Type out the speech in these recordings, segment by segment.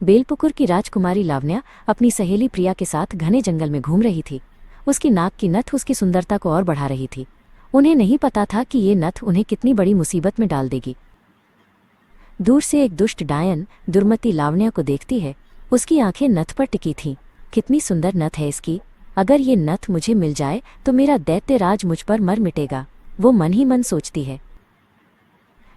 बेलपुकुर की राजकुमारी लावण्या अपनी सहेली प्रिया के साथ घने जंगल में घूम रही थी। उसकी नाक की नथ उसकी सुंदरता को और बढ़ा रही थी। उन्हें नहीं पता था कि ये नथ उन्हें कितनी बड़ी मुसीबत में डाल देगी। दूर से एक दुष्ट डायन दुर्मति लावण्या को देखती है। उसकी आंखें नथ पर टिकी थीं। कितनी सुंदर नथ है इसकी, अगर ये नथ मुझे मिल जाए तो मेरा दैत्य राज मुझ पर मर मिटेगा, वो मन ही मन सोचती है।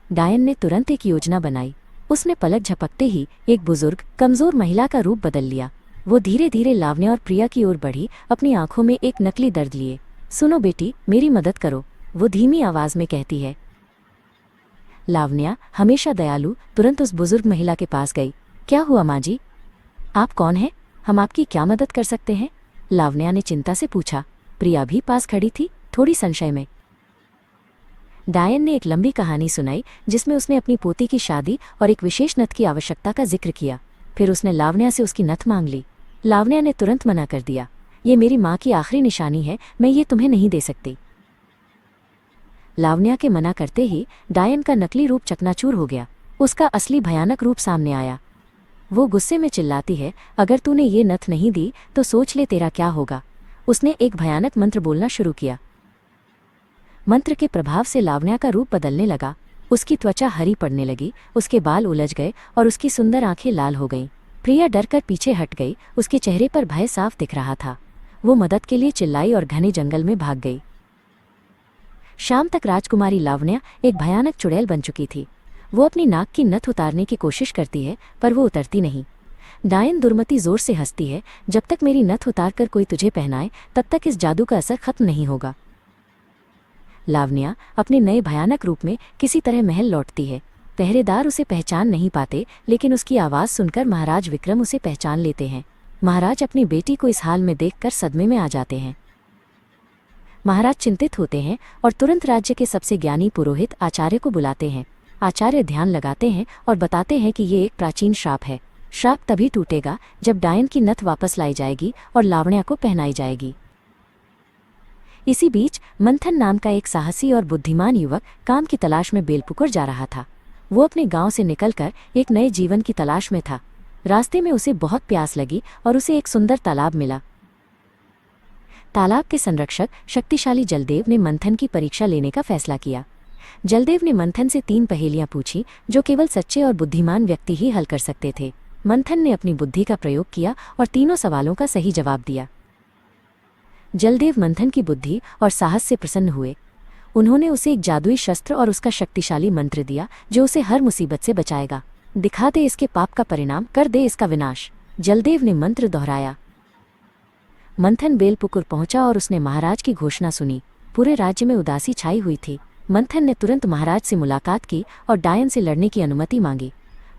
डायन ने तुरंत एक योजना बनाई। उसने पलक झपकते ही एक बुजुर्ग कमजोर महिला का रूप बदल लिया। वो धीरे धीरे लावण्या और प्रिया की ओर बढ़ी, अपनी आंखों में एक नकली दर्द लिए। सुनो बेटी, मेरी मदद करो, वो धीमी आवाज में कहती है। लावण्या, हमेशा दयालु, तुरंत उस बुजुर्ग महिला के पास गई। क्या हुआ माँ जी? आप कौन हैं? हम आपकी क्या मदद कर सकते हैं? लावण्या ने चिंता से पूछा। प्रिया भी पास खड़ी थी, थोड़ी संशय में। डायन ने एक लंबी कहानी सुनाई जिसमें उसने अपनी पोती की शादी और एक विशेष नथ की आवश्यकता का जिक्र किया। फिर उसने लावण्या से उसकी नथ मांग ली। लावण्या ने तुरंत मना कर दिया। ये मेरी माँ की आखिरी निशानी है, मैं ये तुम्हें नहीं दे सकती। लावण्या के मना करते ही डायन का नकली रूप चकनाचूर हो गया। उसका असली भयानक रूप सामने आया। वो गुस्से में चिल्लाती है, अगर तूने ये नथ नहीं दी तो सोच ले तेरा क्या होगा। उसने एक भयानक मंत्र बोलना शुरू किया। मंत्र के प्रभाव से लावण्या का रूप बदलने लगा। उसकी त्वचा हरी पड़ने लगी, उसके बाल उलझ गए और उसकी सुंदर आंखें लाल हो गईं। प्रिया डरकर पीछे हट गई, उसके चेहरे पर भय साफ दिख रहा था। वो मदद के लिए चिल्लाई और घने जंगल में भाग गई। शाम तक राजकुमारी लावण्या एक भयानक चुड़ैल बन चुकी थी। वो अपनी नाक की नथ उतारने की कोशिश करती है पर वो उतरती नहीं। डायन दुर्मति जोर से हंसती है, जब तक मेरी नथ उतारकर कोई तुझे पहनाए तब तक इस जादू का असर खत्म नहीं होगा। लावण्या अपने नए भयानक रूप में किसी तरह महल लौटती है। पहरेदार उसे पहचान नहीं पाते, लेकिन उसकी आवाज़ सुनकर महाराज विक्रम उसे पहचान लेते हैं। महाराज अपनी बेटी को इस हाल में देखकर सदमे में आ जाते हैं। महाराज चिंतित होते हैं और तुरंत राज्य के सबसे ज्ञानी पुरोहित आचार्य को बुलाते हैं। आचार्य ध्यान लगाते हैं और बताते हैं कि ये एक प्राचीन श्राप है। श्राप तभी टूटेगा जब डायन की नथ वापस लाई जाएगी और लावण्या को पहनाई जाएगी। इसी बीच मंथन नाम का एक साहसी और बुद्धिमान युवक काम की तलाश में बेलपुकुर जा रहा था। वो अपने गांव से निकलकर एक नए जीवन की तलाश में था। रास्ते में उसे बहुत प्यास लगी और उसे एक सुंदर तालाब मिला। तालाब के संरक्षक शक्तिशाली जलदेव ने मंथन की परीक्षा लेने का फैसला किया। जलदेव ने मंथन से 3 पहेलियां पूछी जो केवल सच्चे और बुद्धिमान व्यक्ति ही हल कर सकते थे। मंथन ने अपनी बुद्धि का प्रयोग किया और तीनों सवालों का सही जवाब दिया। जलदेव मंथन की बुद्धि और साहस से प्रसन्न हुए। उन्होंने उसे एक जादुई शस्त्र और उसका शक्तिशाली मंत्र दिया जो उसे हर मुसीबत से बचाएगा। दिखा दे इसके पाप का परिणाम, कर दे इसका विनाश। जलदेव ने मंत्र दोहराया। मंथन बेलपुकुर पहुंचा और उसने महाराज की घोषणा सुनी। पूरे राज्य में उदासी छाई हुई थी। मंथन ने तुरंत महाराज से मुलाकात की और डायन से लड़ने की अनुमति मांगी।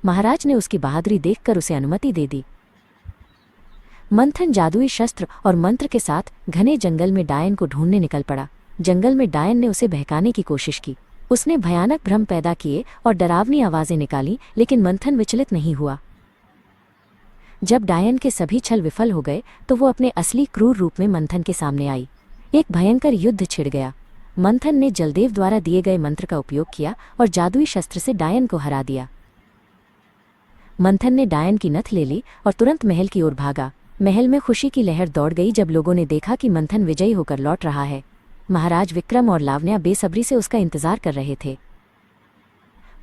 महाराज ने उसकी बहादुरी देखकर उसे अनुमति दे दी। मंथन जादुई शस्त्र और मंत्र के साथ घने जंगल में डायन को ढूंढने निकल पड़ा। जंगल में डायन ने उसे बहकाने की कोशिश की। उसने भयानक भ्रम पैदा किए और डरावनी आवाजें निकाली, लेकिन मंथन विचलित नहीं हुआ। जब डायन के सभी छल विफल हो गए तो वो अपने असली क्रूर रूप में मंथन के सामने आई। एक भयंकर युद्ध छिड़ गया। मंथन ने जलदेव द्वारा दिए गए मंत्र का उपयोग किया और जादुई शस्त्र से डायन को हरा दिया। मंथन ने डायन की नथ ले ली और तुरंत महल की ओर भागा। महल में खुशी की लहर दौड़ गई जब लोगों ने देखा कि मंथन विजयी होकर लौट रहा है। महाराज विक्रम और लावण्या बेसब्री से उसका इंतजार कर रहे थे।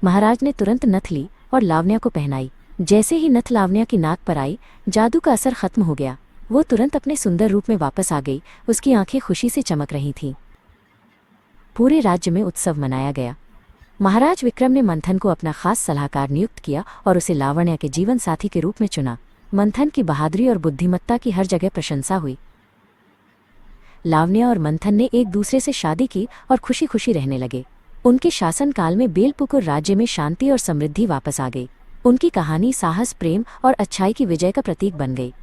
महाराज ने तुरंत नथ ली और लावण्या को पहनाई। जैसे ही नथ लावण्या की नाक पर आई, जादू का असर खत्म हो गया। वो तुरंत अपने सुंदर रूप में वापस आ गई। उसकी आंखें खुशी से चमक रही थीं। पूरे राज्य में उत्सव मनाया गया। महाराज विक्रम ने मंथन को अपना खास सलाहकार नियुक्त किया और उसे लावण्या के जीवन साथी के रूप में चुना। मंथन की बहादुरी और बुद्धिमत्ता की हर जगह प्रशंसा हुई। लावण्या और मंथन ने एक दूसरे से शादी की और खुशी खुशी रहने लगे। उनके शासनकाल में बेलपुकुर राज्य में शांति और समृद्धि वापस आ गई। उनकी कहानी साहस, प्रेम और अच्छाई की विजय का प्रतीक बन गई।